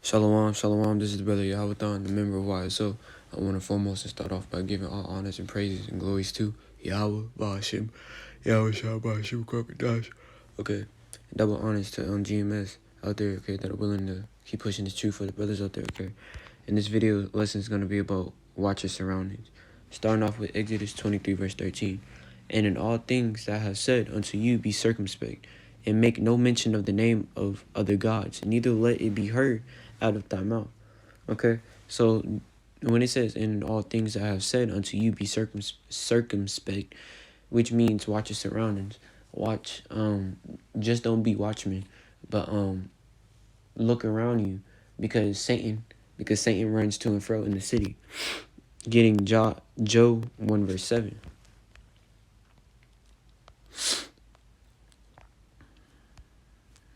Shalom, shalom. This is Brother Yahweh, the member of YSO. I want to foremost to start off by giving all honors and praises and glories to Yahweh, Ba'ashim, Yahweh, Shah, Ba'ashim, Crocodiles. Okay, double honors to GMS out there, okay, that are willing to keep pushing this truth for the brothers out there, okay. And this video lesson is going to be about watch your surroundings. Starting off with Exodus 23, verse 13. And in all things that I have said unto you, be circumspect, and make no mention of the name of other gods, neither let it be heard out of thy mouth. Okay, so when it says in all things I have said unto you, be circumspect, which means watch your surroundings. Watch, just don't be watchmen, but look around you, because Satan runs to and fro in the city. Getting Joe 1 verse 7.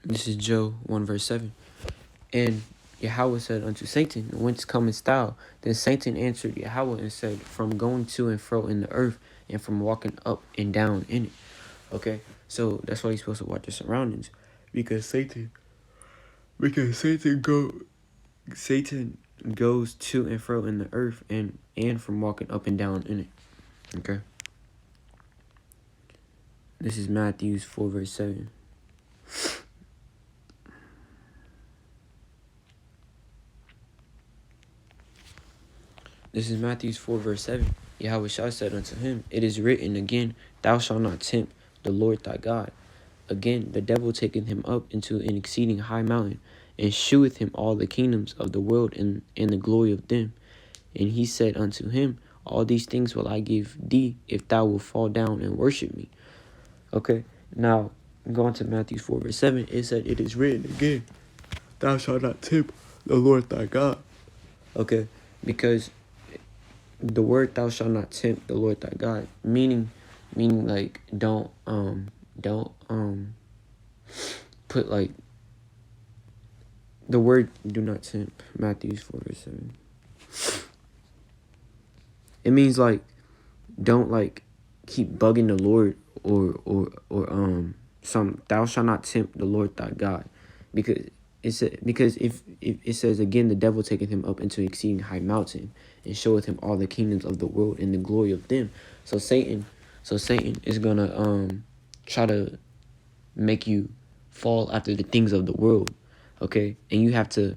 This is Joe 1 verse 7. And Yahweh said unto Satan, whence comest thou? Then Satan answered Yahweh and said, from going to and fro in the earth, and from walking up and down in it. Okay, so that's why you're supposed to watch your surroundings, because Satan goes to and fro in the earth, and from walking up and down in it. Okay, this is Matthew 4 verse 7. This is Matthew 4 verse 7. Yahweh Shah said unto him, it is written again, thou shalt not tempt the Lord thy God. Again, the devil taketh him up into an exceeding high mountain, and sheweth him all the kingdoms of the world and the glory of them. And he said unto him, all these things will I give thee, if thou wilt fall down and worship me. Okay, now going to Matthew 4 verse 7, it said, it is written again, thou shalt not tempt the Lord thy God. Okay, because the word thou shalt not tempt the Lord thy God, meaning like don't put like the word do not tempt. Matthew 4 verse 7. It means like don't like keep bugging the Lord or some thou shalt not tempt the Lord thy God, because if it says again, the devil taketh him up into an exceeding high mountain, and showeth him all the kingdoms of the world and the glory of them. So Satan is gonna try to make you fall after the things of the world, okay? And you have to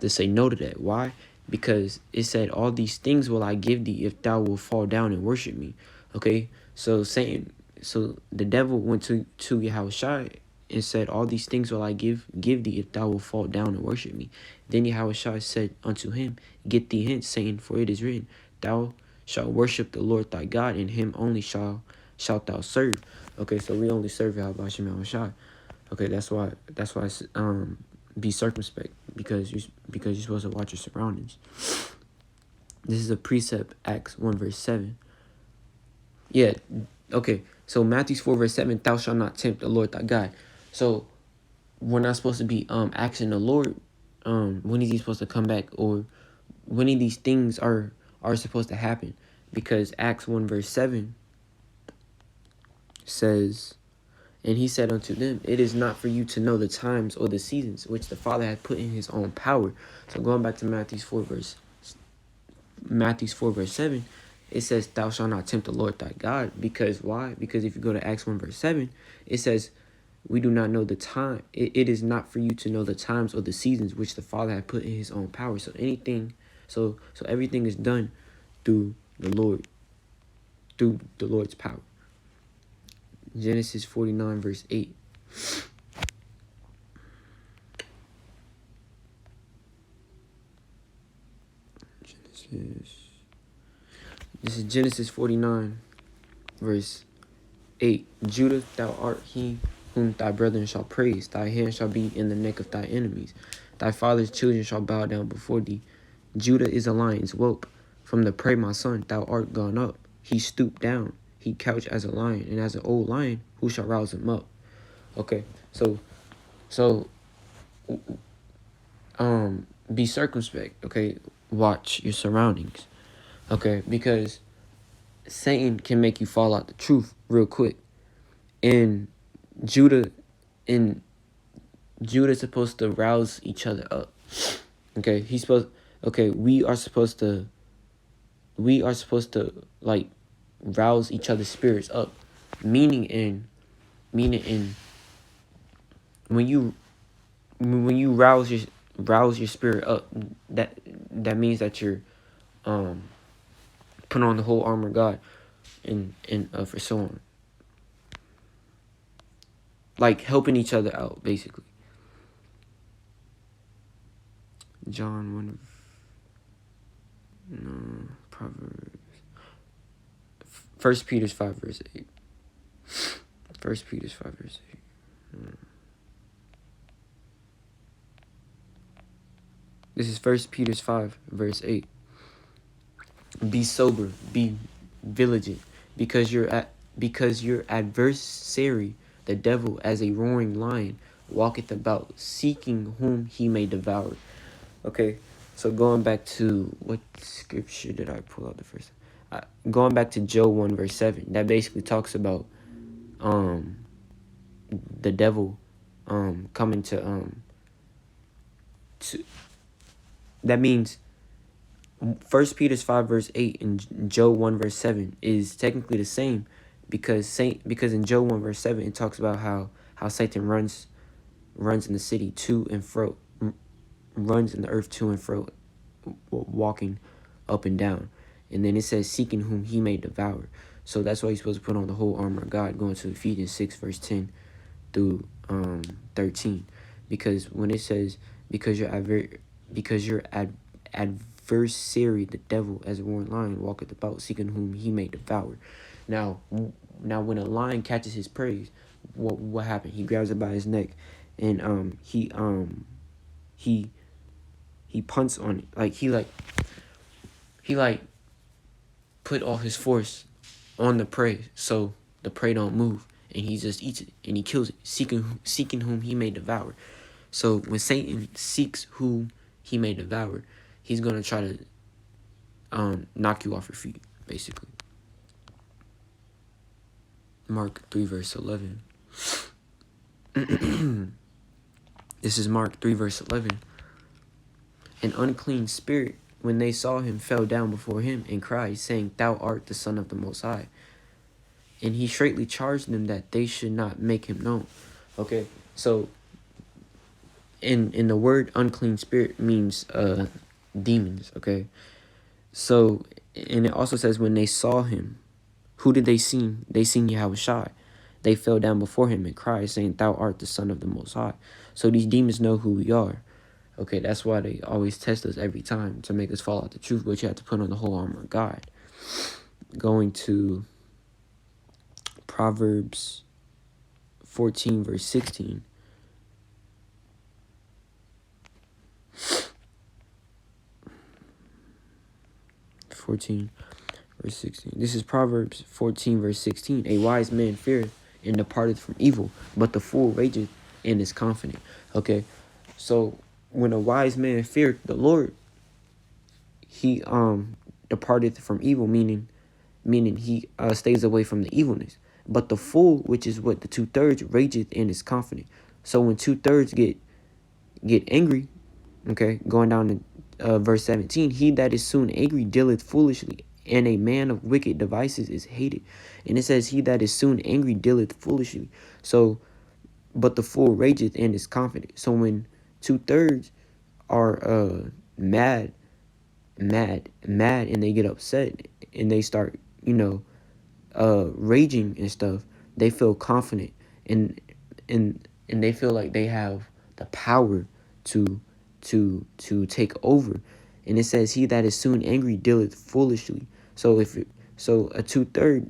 say no to that. Why? Because it said, all these things will I give thee, if thou wilt fall down and worship me. Okay? So the devil went to Yahushua and said, all these things will I give thee, if thou wilt fall down and worship me. Then Yahushua said unto him, get thee hence, Satan, for it is written, thou shalt worship the Lord thy God, and him only shalt thou serve. Okay, so we only serve Yahushua. Okay, that's why be circumspect, because you're supposed to watch your surroundings. This is a precept, Acts 1 verse 7. Yeah, okay. So Matthew 4 verse 7, thou shalt not tempt the Lord thy God. So we're not supposed to be asking the Lord when is he supposed to come back, or when of these things are supposed to happen, because Acts 1 verse 7 says, and he said unto them, it is not for you to know the times or the seasons which the Father hath put in his own power. So going back to Matthew 4 verse 7, it says, thou shalt not tempt the Lord thy God. Because why? Because if you go to Acts 1 verse 7, it says, we do not know the time. It is not for you to know the times or the seasons which the Father hath put in his own power. So everything is done through the Lord's power. Genesis 49 verse 8. This is Genesis 49 verse 8. Judah, thou art he whom thy brethren shall praise. Thy hand shall be in the neck of thy enemies. Thy father's children shall bow down before thee. Judah is a lion's whelp. From the prey, my son, thou art gone up. He stooped down. He couched as a lion, and as an old lion, who shall rouse him up? Okay, so be circumspect. Okay, watch your surroundings. Okay, because Satan can make you fall out the truth real quick. And Judah's supposed to rouse each other up. Okay, we are supposed to like rouse each other's spirits up, meaning in when you rouse your spirit up, that means that you're put on the whole armor of God, and for so on, like helping each other out basically. John 1, no, Proverbs, 1 Peter 5 verse 8. 1 Peter 5 verse 8. This is 1 Peter 5 verse 8. Be sober, be vigilant, because your adversary, the devil, as a roaring lion, walketh about, seeking whom he may devour. Okay, so going back to what scripture did I pull out the first? Going back to Job 1 verse 7, that basically talks about the devil coming to that means 1 Peter 5 verse 8 and Job 1 verse 7 is technically the same, because in Job 1 verse 7 it talks about how Satan runs in the city to and fro, runs in the earth to and fro, walking up and down. And then it says seeking whom he may devour. So that's why you're supposed to put on the whole armor of God, going to Ephesians 6 verse 10 through 13. Because when it says, because your adversary, the devil, as a roaring lion, walketh about, seeking whom he may devour. Now when a lion catches his prey, what happened? He grabs it by his neck, and he punts on it, like he put all his force on the prey, so the prey don't move, and he just eats it and he kills it, seeking whom he may devour. So when Satan seeks whom he may devour, he's gonna try to knock you off your feet, basically. Mark 3 verse 11. This is Mark 3 verse 11. An unclean spirit, when they saw him, fell down before him and cried, saying, Thou art the Son of the Most High. And he straightly charged them that they should not make him known. Okay, so in the word unclean spirit means demons. Okay, so, and it also says when they saw him, who did they see? They seen Yahushua. They fell down before him and cried, saying, Thou art the Son of the Most High. So these demons know who we are. Okay, that's why they always test us every time to make us fall out the truth, but you have to put on the whole armor of God. Going to Proverbs 14 verse 16. This is Proverbs 14 verse 16. A wise man feareth and departeth from evil, but the fool rageth and is confident. Okay, so when a wise man feared the Lord, he departeth from evil, meaning he stays away from the evilness. But the fool, which is what the 2/3, rageth and is confident. So when 2/3 get angry, okay, going down to verse 17, he that is soon angry dealeth foolishly, and a man of wicked devices is hated. And it says, he that is soon angry dealeth foolishly. So, but the fool rageth and is confident. So when 2/3 are mad, and they get upset and they start, raging and stuff, they feel confident, and they feel like they have the power to take over. And it says, he that is soon angry dealeth foolishly. So so a 2/3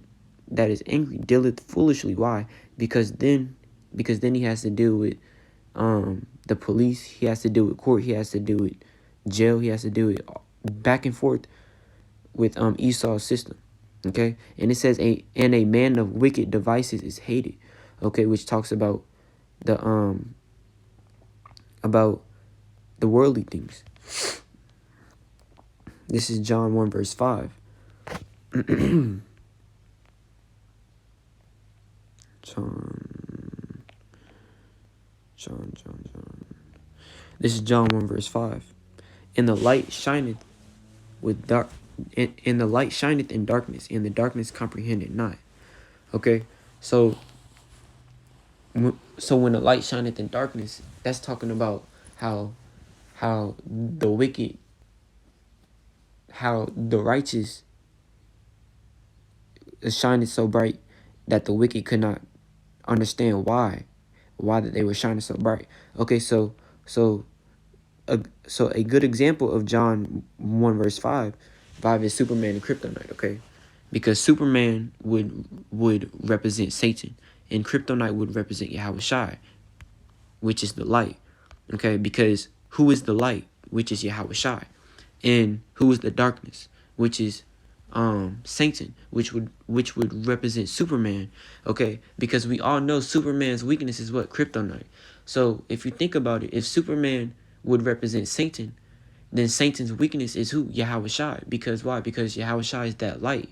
that is angry dealeth foolishly. Why? Because then he has to deal with the police, he has to deal with court, he has to deal with jail, he has to deal with back and forth with Esau's system. Okay, and it says a man of wicked devices is hated. Okay, which talks about the worldly things. This is John 1 verse 5. John. This is John 1 verse 5. And the light shineth with dark, and the light shineth in darkness, and the darkness comprehended not. Okay, so when the light shineth in darkness, that's talking about how the wicked, how the righteous shineth so bright that the wicked could not understand why that they were shining so bright. Okay, so a good example of John 1 verse 5 is Superman and Kryptonite. Okay, because Superman would represent Satan, and Kryptonite would represent Yahweh Shai, which is the light. Okay, because who is the light, which is Yahweh Shai, and who is the darkness, which is Satan, which would represent Superman. Okay, because we all know Superman's weakness is what? Kryptonite. So if you think about it, if Superman would represent Satan, then Satan's weakness is who? Yahweh Shai. Because why? Because Yahweh Shai is that light.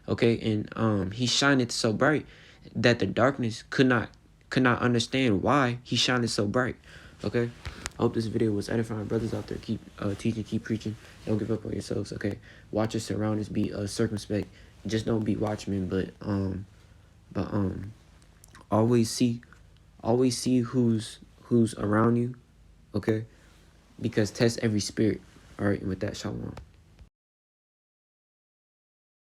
Okay, and he shineth so bright that the darkness could not understand why he shined so bright. Okay, I hope this video was edifying. Brothers out there, keep teaching, keep preaching. Don't give up on yourselves. Okay, watch your surroundings, be circumspect. Just don't be watchmen, but always see who's around you. Okay, because test every spirit. All right, and with that, shalom.